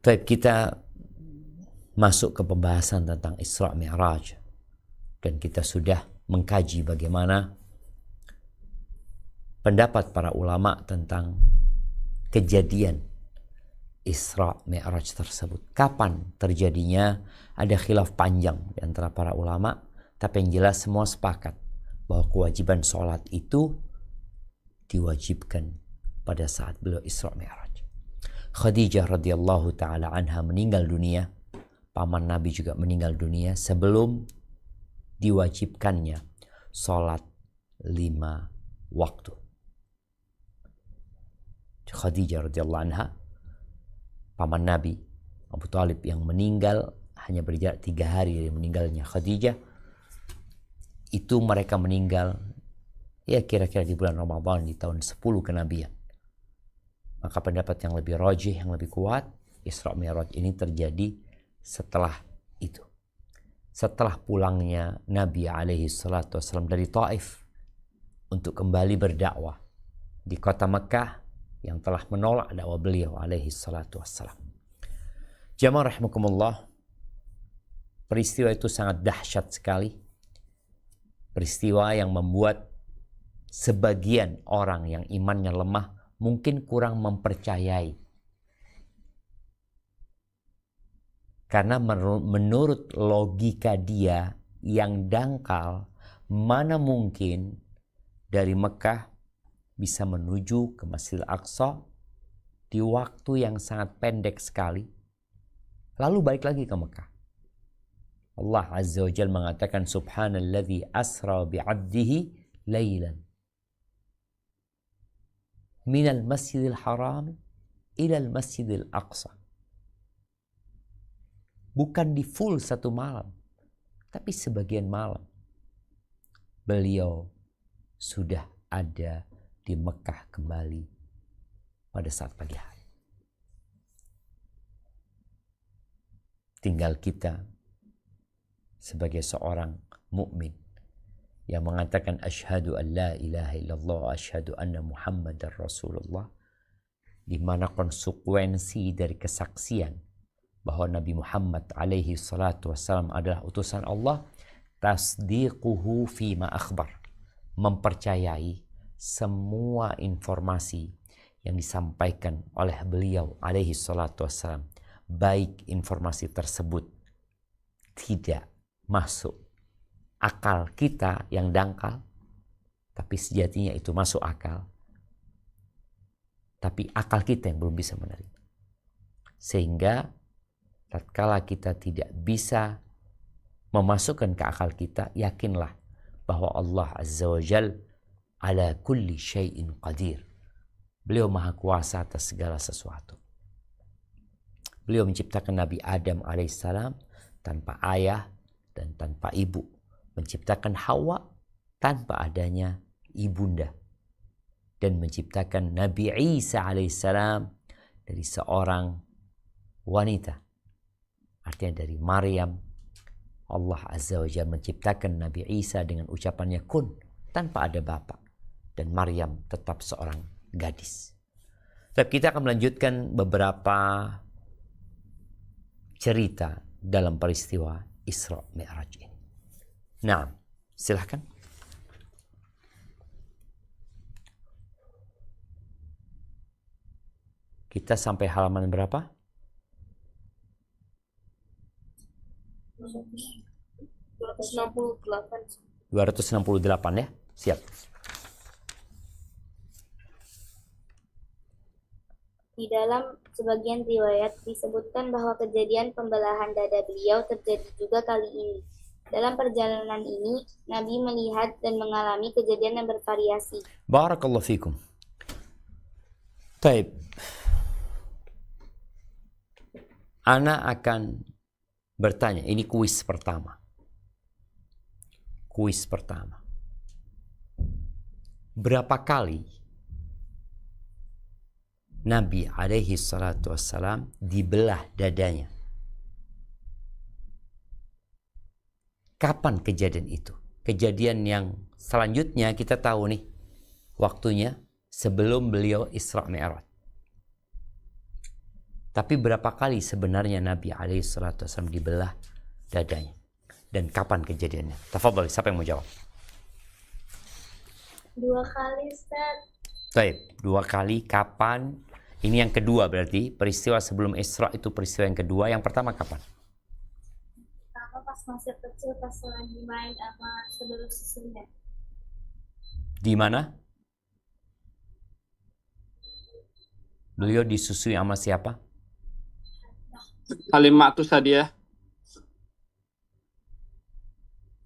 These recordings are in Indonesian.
Baik, kita masuk ke pembahasan tentang Isra Mi'raj, dan kita sudah mengkaji bagaimana pendapat para ulama tentang kejadian Isra Mi'raj tersebut. Kapan terjadinya? Ada khilaf panjang di antara para ulama, tapi yang jelas semua sepakat bahwa kewajiban sholat itu diwajibkan pada saat beliau Isra Mi'raj. Khadijah radhiyallahu taala anha meninggal dunia, paman Nabi juga meninggal dunia sebelum diwajibkannya sholat 5 waktu. Khadijah radhiyallahu anha, paman Nabi Abu Thalib yang meninggal hanya berjarak 3 hari dari meninggalnya Khadijah, itu mereka meninggal ya kira-kira di bulan Ramadan di tahun 10 kenabian. Maka pendapat yang lebih rajih, yang lebih kuat, Isra Mi'raj ini terjadi setelah itu. Setelah pulangnya Nabi alaihi salatu wassalam dari Taif untuk kembali berdakwah di kota Mekah yang telah menolak dakwah beliau alaihi salatu wassalam. Jamaah rahimakumullah, peristiwa itu sangat dahsyat sekali. Peristiwa yang membuat sebagian orang yang imannya lemah mungkin kurang mempercayai. Karena menurut logika dia yang dangkal, mana mungkin dari Mekah bisa menuju ke Masjidil Aqsa di waktu yang sangat pendek sekali, lalu balik lagi ke Mekah. Allah Azza wa Jalla mengatakan subhanalladzi asra bi'abdihi lailan minal masjidil haram ilal masjidil aqsa. Bukan di full satu malam, tapi sebagian malam beliau sudah ada di Mekah kembali pada saat pagi hari. Tinggal kita sebagai seorang mukmin yang mengatakan asyhadu an la ilaha illallah wa asyhadu anna muhammadar rasulullah, di mana konsekuensi dari kesaksian bahwa Nabi Muhammad alaihi salatu wassalam adalah utusan Allah, tasdiquhu fima akhbar, mempercayai semua informasi yang disampaikan oleh beliau alaihi salatu wassalam, baik informasi tersebut tidak masuk akal kita yang dangkal, tapi sejatinya itu masuk akal, tapi akal kita yang belum bisa menerima. Sehingga tatkala kita tidak bisa memasukkan ke akal kita, yakinlah bahwa Allah Azza wa Jal ala kulli syai'in qadir. Beliau maha kuasa atas segala sesuatu. Beliau menciptakan Nabi Adam alaihissalam tanpa ayah dan tanpa ibu, menciptakan Hawa tanpa adanya ibunda, dan menciptakan Nabi Isa alaihissalam dari seorang wanita, artinya dari Maryam. Allah Azza wa Jalla menciptakan Nabi Isa dengan ucapannya kun, tanpa ada bapak, dan Maryam tetap seorang gadis. Tapi kita akan melanjutkan beberapa cerita dalam peristiwa Isra Mi'raj ini. Nah, silahkan. Kita sampai halaman berapa? 268 ya? Siap. Di dalam sebagian riwayat disebutkan bahwa kejadian pembelahan dada beliau terjadi juga kali ini. Dalam perjalanan ini, Nabi melihat dan mengalami kejadian yang bervariasi. Barakallahu fikum. Taib. Ana akan bertanya, ini kuis pertama. Kuis pertama. Berapa kali Nabi alaihi salatu wassalam dibelah dadanya? Kapan kejadian itu? Kejadian yang selanjutnya kita tahu nih, waktunya sebelum beliau Isra Mi'raj. Tapi berapa kali sebenarnya Nabi SAW dibelah dadanya? Dan kapan kejadiannya? Tafadhol, siapa yang mau jawab? 2 kali, Ustaz. Baik, 2 kali. Kapan? Ini yang kedua berarti. Peristiwa sebelum Isra itu peristiwa yang kedua. Yang pertama kapan? Pertama pas masih kecil, pas lagi main sama saudara susunya. Di mana? Beliau disusui sama siapa? Halimah tuh Sadiah.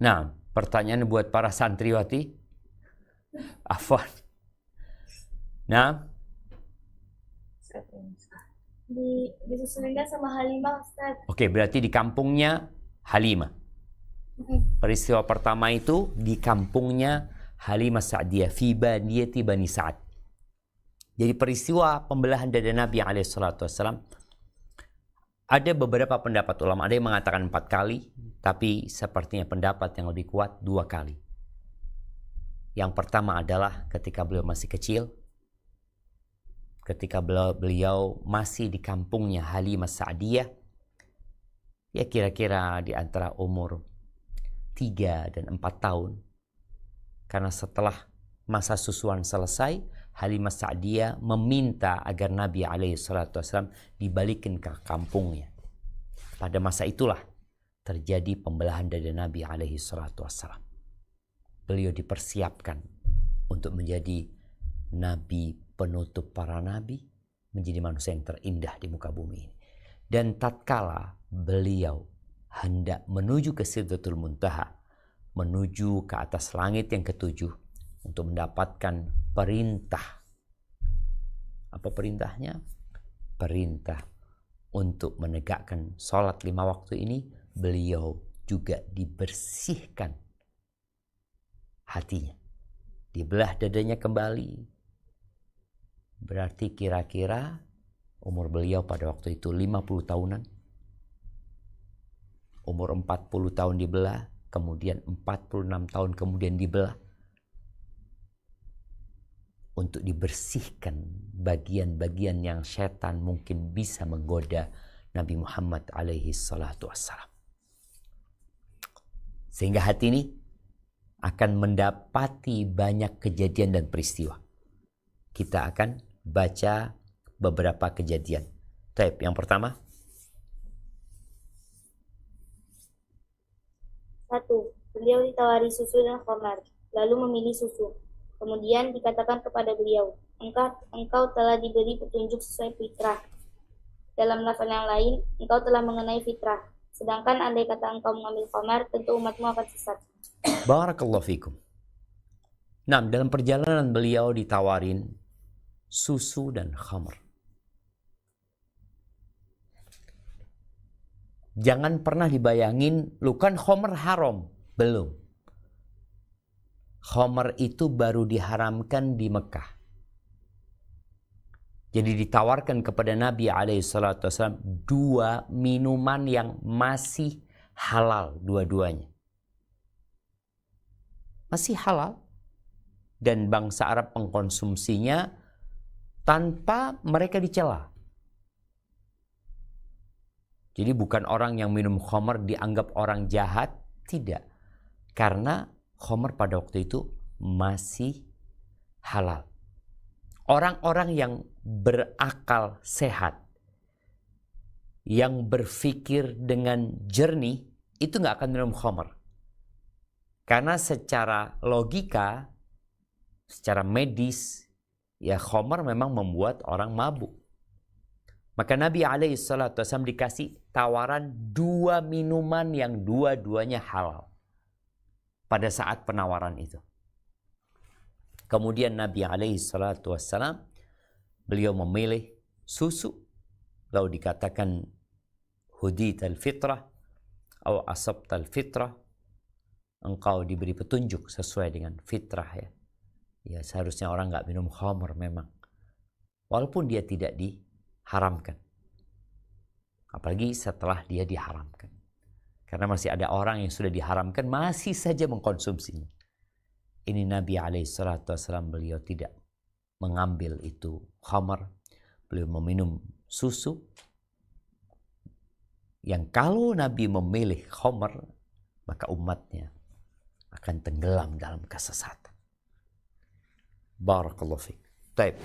Nah, pertanyaan buat para santriwati. Afwan. Nah, Disusuinnya sama Halimah, Ustaz. oke, berarti di kampungnya Halimah. Peristiwa pertama itu di kampungnya Halimah Sa'diyah fi Baniyati Bani Sa'ad. Jadi peristiwa pembelahan dada Nabi SAW ada beberapa pendapat ulama. Ada yang mengatakan 4 kali, tapi sepertinya pendapat yang lebih kuat 2 kali. Yang pertama adalah ketika beliau masih kecil, ketika beliau masih di kampungnya Halimah Sa'diyah, ya kira-kira di antara umur 3 dan 4 tahun. Karena setelah masa susuan selesai, Halimah Sa'diyah meminta agar Nabi SAW dibalikin ke kampungnya. Pada masa itulah terjadi pembelahan dada Nabi SAW. Beliau dipersiapkan untuk menjadi Nabi penutup para Nabi, menjadi manusia yang terindah di muka bumi ini. Dan tatkala beliau hendak menuju ke Sidratul Muntaha, menuju ke atas langit yang ketujuh untuk mendapatkan perintah. Apa perintahnya? Perintah untuk menegakkan sholat 5 waktu ini. Beliau juga dibersihkan hatinya, dibelah dadanya kembali. Berarti kira-kira umur beliau pada waktu itu 50 tahunan. Umur 40 tahun dibelah, kemudian 46 tahun kemudian dibelah. Untuk dibersihkan bagian-bagian yang setan mungkin bisa menggoda Nabi Muhammad alaihi salatu wassalam. Sehingga hati ini akan mendapati banyak kejadian dan peristiwa. Kita akan baca beberapa kejadian. Taib, yang pertama. 1. Beliau ditawari susu dan khamar, lalu memilih susu. Kemudian dikatakan kepada beliau, engkau telah diberi petunjuk sesuai fitrah. Dalam lafaz yang lain, engkau telah mengenai fitrah. Sedangkan andai kata engkau mengambil khamar, tentu umatmu akan sesat. Barakallahu fikum. Nah, dalam perjalanan beliau ditawarin susu dan khamar. Jangan pernah dibayangin, lu kan khamar haram. Belum. Khamar itu baru diharamkan di Mekah. Jadi ditawarkan kepada Nabi SAW 2 minuman yang masih halal dua-duanya. Masih halal. Dan bangsa Arab mengkonsumsinya tanpa mereka dicela. Jadi bukan orang yang minum khamar dianggap orang jahat. Tidak. Karena khamar pada waktu itu masih halal. Orang-orang yang berakal sehat, yang berpikir dengan jernih, itu nggak akan minum khamar. Karena secara logika, secara medis, ya khamar memang membuat orang mabuk. Maka Nabi SAW dikasih tawaran 2 minuman yang dua-duanya halal. Pada saat penawaran itu. Kemudian Nabi SAW beliau memilih susu. Lalu dikatakan hudital fitrah atau asabtal fitrah. Engkau diberi petunjuk sesuai dengan fitrah ya. Ya seharusnya orang nggak minum khamr memang. Walaupun dia tidak diharamkan. Apalagi setelah dia diharamkan. Karena masih ada orang yang sudah diharamkan masih saja mengkonsumsinya. Ini Nabi SAW beliau tidak mengambil itu khamar. Beliau meminum susu yang kalau Nabi memilih khamr, maka umatnya akan tenggelam dalam kesesatan. Barakallahu fiik. Baik.